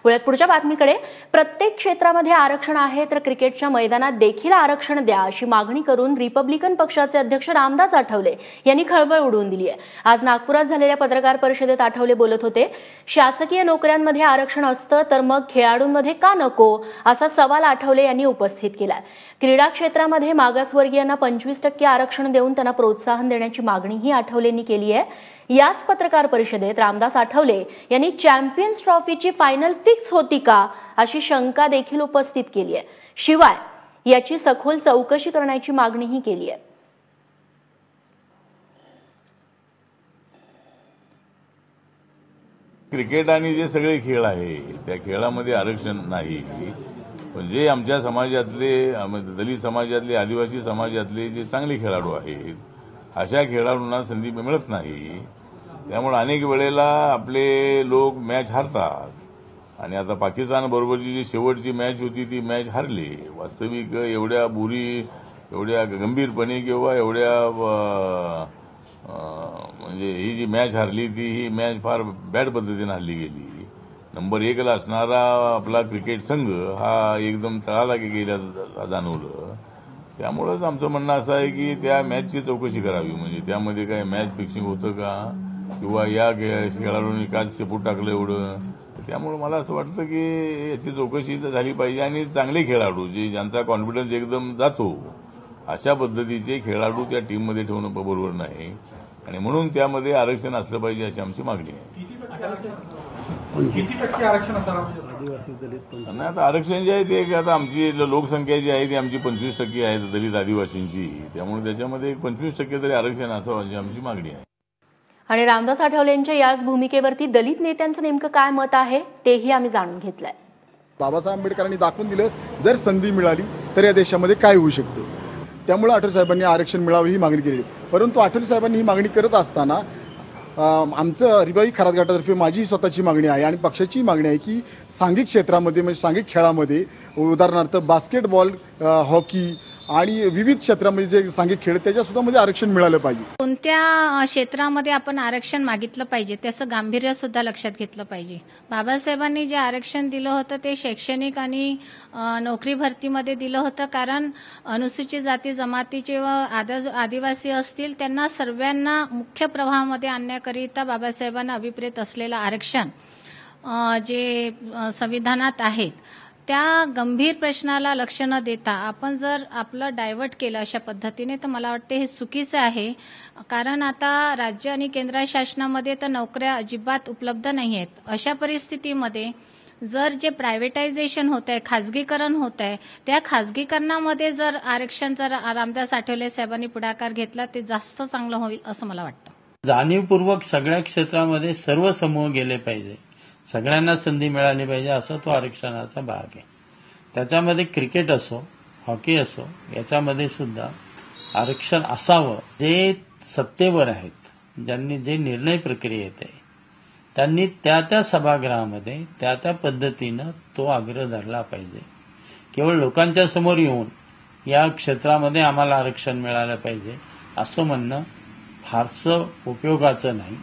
पुण्यात पुढच्या बातमीकडे, प्रत्येक क्षेत्रामध्ये आरक्षण आहे तर क्रिकेटच्या मैदानात देखील आरक्षण द्या अशी मागणी करून रिपब्लिकन पक्षाचे अध्यक्ष रामदास आठवले यांनी खळबळ उडवून दिली आहे। आज नागपुरात झालेल्या पत्रकार परिषदेत आठवले बोलत होते। शासकीय नोकऱ्यांमध्ये आरक्षण असतं तर मग खेळाडूंमध्ये का नको असा सवाल आठवले यांनी उपस्थित केला। क्रीडा क्षेत्रामध्ये मागासवर्गीयांना 25% आरक्षण देऊन त्यांना प्रोत्साहन देण्याची मागणीही आठवलेंनी केली आहे। याच पत्रकार परिषदेत रामदास आठवले यांनी चॅम्पियन्स ट्रॉफीची फायनल फिक्स होती का अशी शंका देखील उपस्थित केली आहे। शिवाय याची सखोल चौकशी करण्याची मागणीही केली आहे। क्रिकेट आणि जे सगळे खेळ आहे त्या खेळामध्ये आरक्षण नाही, पण जे आमच्या समाजातले, दलित समाजातले, आदिवासी समाजातले जे चांगले खेळाडू आहेत अशा खेळाडूंना संधी मिळत नाही। त्यामुळे अनेक वेळेला आपले लोक मॅच हारतात आणि आता पाकिस्तान बरोबरची जी शेवटची मॅच होती ती मॅच हारली। वास्तविक एवढ्या एवढ्या गंभीरपणे किंवा एवढ्या म्हणजे ही जी मॅच हारली ती ही मॅच फार बॅड पद्धतीने हारली गेली। नंबर 1 ला असणारा आपला क्रिकेट संघ हा एकदम तळाला गेला जाणवलं। त्यामुळेच आमचं म्हणणं असं आहे की त्या मॅचची चौकशी करावी, म्हणजे त्यामध्ये काय मॅच फिक्सिंग होतं का किंवा या खेळाडूंनी का शेपूट टाकलं एवढं। त्यामुळे मला असं वाटतं की याची चौकशी झाली पाहिजे आणि चांगले खेळाडू ज्यांचा कॉन्फिडन्स एकदम जातो अशा पद्धतीचे खेळाडू त्या टीममध्ये ठेवणं बरोबर नाही आणि म्हणून त्यामध्ये आरक्षण असलं पाहिजे अशी आमची मागणी आहे। किती टक्के आरक्षण असावं? आदिवासी दलित नाही, आता आरक्षण जे आहे ते आता आमची लोकसंख्या जी आहे ती आमची 25% आहे दलित आदिवासींची, त्यामुळे त्याच्यामध्ये 25% तरी आरक्षण असावं अशी आमची मागणी आहे। आणि रामदास आठवलेंच्या याच भूमिकेवरती दलित नेत्यांचं नेमकं काय मत आहे तेही आम्ही जाणून घेतलंय। बाबासाहेब आंबेडकरांनी दाखवून दिलं जर संधी मिळाली तर या देशामध्ये काय होऊ शकतं। त्यामुळे आठवले साहेबांनी आरक्षण मिळावं ही मागणी केली, परंतु आठवले साहेबांनी ही मागणी करत असताना आमचं रिबाई खरात गटातर्फे माझी स्वतःची मागणी आहे आणि पक्षाची मागणी आहे की सांघिक क्षेत्रामध्ये म्हणजे सांघिक खेळामध्ये उदाहरणार्थ बास्केटबॉल, हॉकी आणि विविध क्षेत्रामध्ये जे सांघिक खेळ त्याच्यासुद्धा मध्ये आरक्षण मिळालं पाहिजे। कोणत्या क्षेत्रामध्ये आपण आरक्षण मागितलं पाहिजे त्याचं गांभीर्य सुद्धा लक्षात घेतलं पाहिजे। बाबासाहेबांनी जे आरक्षण दिलं होतं ते शैक्षणिक आणि नोकरी भरतीमध्ये दिलं होतं, कारण अनुसूचित जाती जमातीचे व आदिवासी असतील त्यांना सर्वांना मुख्य प्रवाहामध्ये आणण्याकरिता बाबासाहेबांना अभिप्रेत असलेलं आरक्षण जे संविधानात आहेत त्या गंभीर प्रश्नाला लक्ष न देता आपण जर आपलं डायव्हर्ट केलं अशा पद्धतीने तर मला वाटते हे चुकीचं आहे। कारण आता राज्य आणि केंद्र शासनामध्ये तर नोकऱ्या अजिबात उपलब्ध नाही आहेत। अशा परिस्थितीमध्ये जर जे प्रायव्हेटायझेशन होत आहे, खाजगीकरण होत आहे, त्या खाजगीकरणामध्ये जर आरक्षण जर रामदास आठवले साहेबांनी पुढाकार घेतला ते जास्त चांगलं होईल असं मला वाटतं। जाणीवपूर्वक सगळ्या क्षेत्रामध्ये सर्व समूह गेले पाहिजे, सगळ्यांना संधी मिळाली पाहिजे असा तो आरक्षणाचा भाग आहे। त्याच्यामध्ये क्रिकेट असो, हॉकी असो, याच्यामध्ये सुद्धा आरक्षण असावं। जे सत्तेवर आहेत, ज्यांनी जे निर्णय प्रक्रियेत आहे त्यांनी त्या सभागृहामध्ये त्या पद्धतीनं तो आग्रह धरला पाहिजे। केवळ लोकांच्या समोर येऊन या क्षेत्रामध्ये आम्हाला आरक्षण मिळालं पाहिजे असं म्हणणं फारसं उपयोगाचं नाही।